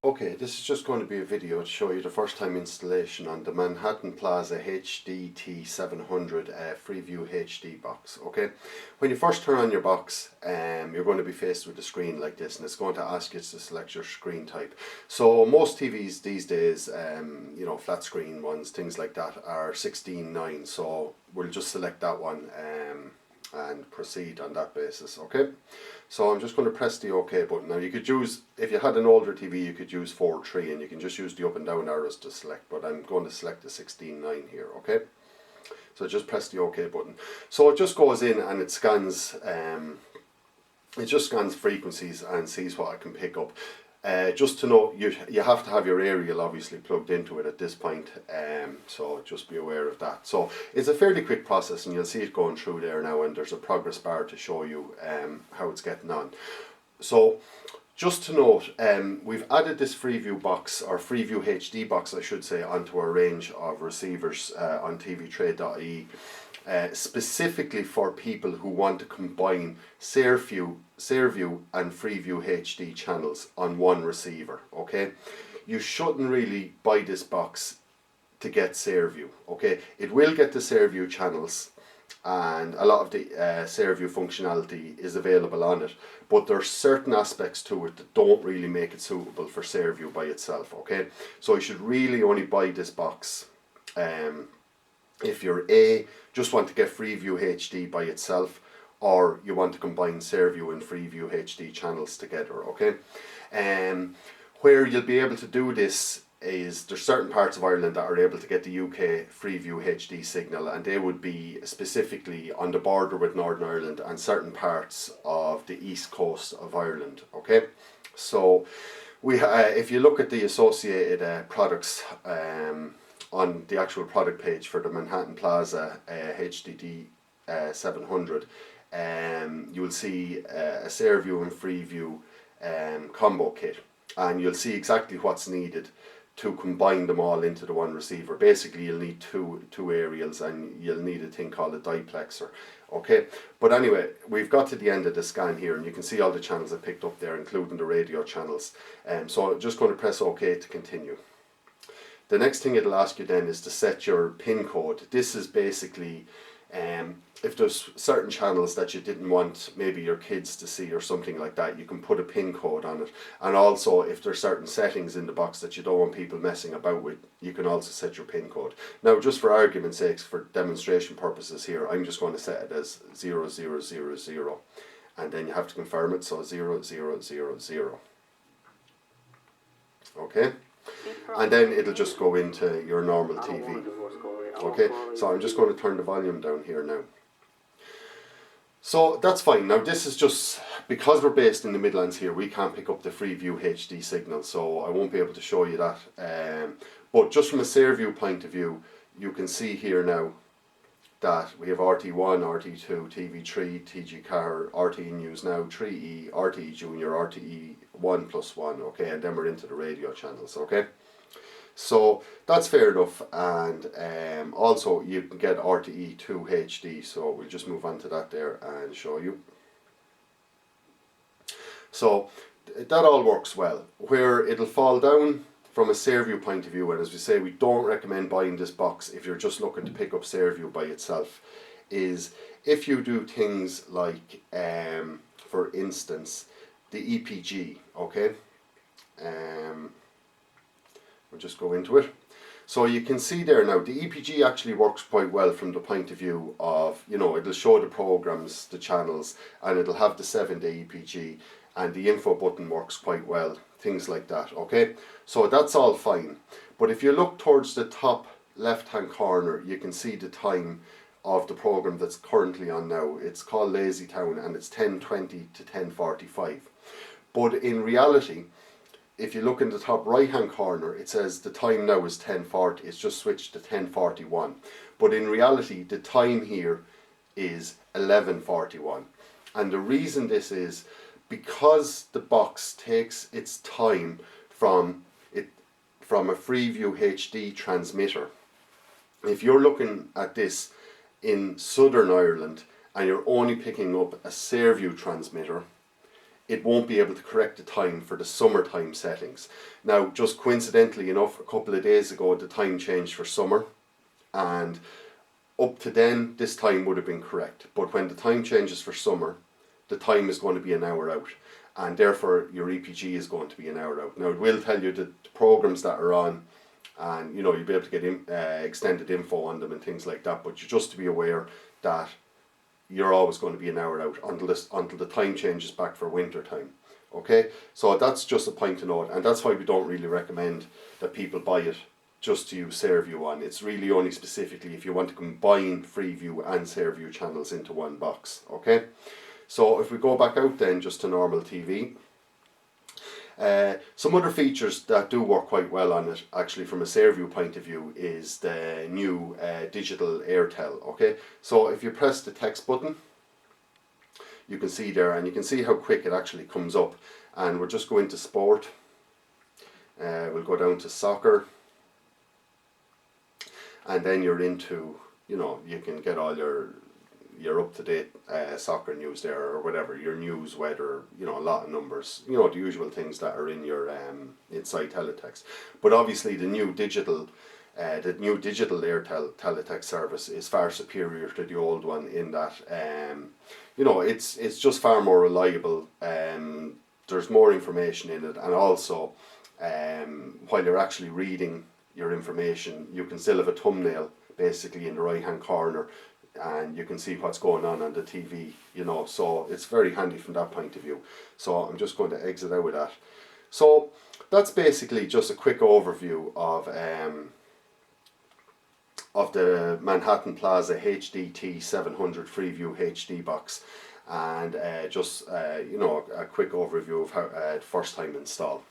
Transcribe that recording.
Okay, this is just going to be a video to show you the first time installation on the Manhattan Plaza HDT-700 Freeview HD box. Okay, when you first turn on your box, you're going to be faced with a screen like this, and it's going to ask you to select your screen type. So most TVs these days, you know, flat screen ones, things like that, are 16:9. So we'll just select that one and proceed on that basis. Okay, so I'm just going to press the OK button. Now you could use, if you had an older TV, you could use 4:3 and you can just use the up and down arrows to select, but I'm going to select the 16:9 here. Okay, so just press the OK button. So it just goes in and it scans frequencies and sees what I can pick up. Just to know, you have to have your aerial obviously plugged into it at this point, so just be aware of that. So it's a fairly quick process, and you'll see it going through there now, and there's a progress bar to show you how it's getting on. So just to note, we've added this Freeview box, or Freeview HD box I should say, onto our range of receivers on tvtrade.ie. Specifically for people who want to combine SareView and Freeview HD channels on one receiver. Okay, you shouldn't really buy this box to get SareView. Okay, it will get the SareView channels, and a lot of the SareView functionality is available on it, but there are certain aspects to it that don't really make it suitable for SareView by itself. Okay, so you should really only buy this box if you're just want to get Freeview HD by itself, or you want to combine SareView and Freeview HD channels together. Okay, where you'll be able to do this is there's certain parts of Ireland that are able to get the UK Freeview HD signal, and they would be specifically on the border with Northern Ireland and certain parts of the east coast of Ireland. Okay, so we if you look at the associated products on the actual product page for the Manhattan Plaza HDT-700, you will see a SareView and Freeview combo kit, and you'll see exactly what's needed to combine them all into the one receiver. Basically you'll need two aerials, and you'll need a thing called a diplexer. Okay, but anyway, we've got to the end of the scan here, and you can see all the channels I picked up there, including the radio channels. So I'm just going to press OK to continue. The next thing it'll ask you then is to set your pin code. This is basically if there's certain channels that you didn't want maybe your kids to see or something like that, you can put a pin code on it. And also if there's certain settings in the box that you don't want people messing about with, you can also set your pin code. Now just for argument's sake, for demonstration purposes here, I'm just going to set it as 0000, and then you have to confirm it, so 0000. Okay, and then it'll just go into your normal TV. Okay, so I'm just going to turn the volume down here now. So that's fine. Now this is just, because we're based in the Midlands here, we can't pick up the Freeview HD signal, so I won't be able to show you that. But just from a SareView point of view, you can see here now that we have RT1, RT2, TV3, TG Car, RTE News Now, 3E, RTE Junior, RTE 1+1, okay, and then we're into the radio channels. Okay, so that's fair enough, and also you can get RTE2 HD, so we'll just move on to that there and show you. So that all works well. Where it'll fall down from a SareView point of view, and as we say, we don't recommend buying this box if you're just looking to pick up SareView by itself, is if you do things like, for instance, the EPG. Okay, we'll just go into it. So you can see there now, the EPG actually works quite well from the point of view of, you know, it'll show the programs, the channels, and it'll have the 7-day EPG, and the info button works quite well, things like that. Okay, so that's all fine. But if you look towards the top left hand corner, you can see the time of the program that's currently on now. It's called Lazy Town, and it's 10:20 to 10:45. But in reality, if you look in the top right hand corner, it says the time now is 10:40. It's just switched to 10:41. But in reality, the time here is 11:41. And the reason this is because the box takes its time from a Freeview HD transmitter. If you're looking at this in Southern Ireland and you're only picking up a SareView transmitter, it won't be able to correct the time for the summertime settings. Now, just coincidentally enough, a couple of days ago the time changed for summer, and up to then this time would have been correct. But when the time changes for summer, the time is going to be an hour out, and therefore your EPG is going to be an hour out. Now, it will tell you the programs that are on, and you know, you'll be able to get extended info on them and things like that, but you just to be aware that you're always going to be an hour out until the time changes back for winter time. Okay, so that's just a point to note, and that's why we don't really recommend that people buy it just to use SareView on. It's really only specifically if you want to combine Freeview and SareView channels into one box. Okay, so if we go back out then just to normal TV, some other features that do work quite well on it, actually from a SareView point of view, is the new digital AirTel. Okay, so if you press the text button, you can see there, and you can see how quick it actually comes up. And we're just going to sport. We'll go down to soccer, and then you're into, you know, you can get all your up-to-date soccer news there, or whatever, your news, weather, you know, a lot of numbers, you know, the usual things that are in your inside teletext. But obviously the new digital AirTel teletext service is far superior to the old one in that you know, it's just far more reliable. There's more information in it, and also while you're actually reading your information, you can still have a thumbnail basically in the right hand corner, and you can see what's going on the TV, you know, so it's very handy from that point of view. So I'm just going to exit out of that. So that's basically just a quick overview of the Manhattan Plaza HDT-700 Freeview HD box, and just you know, a quick overview of how first time install.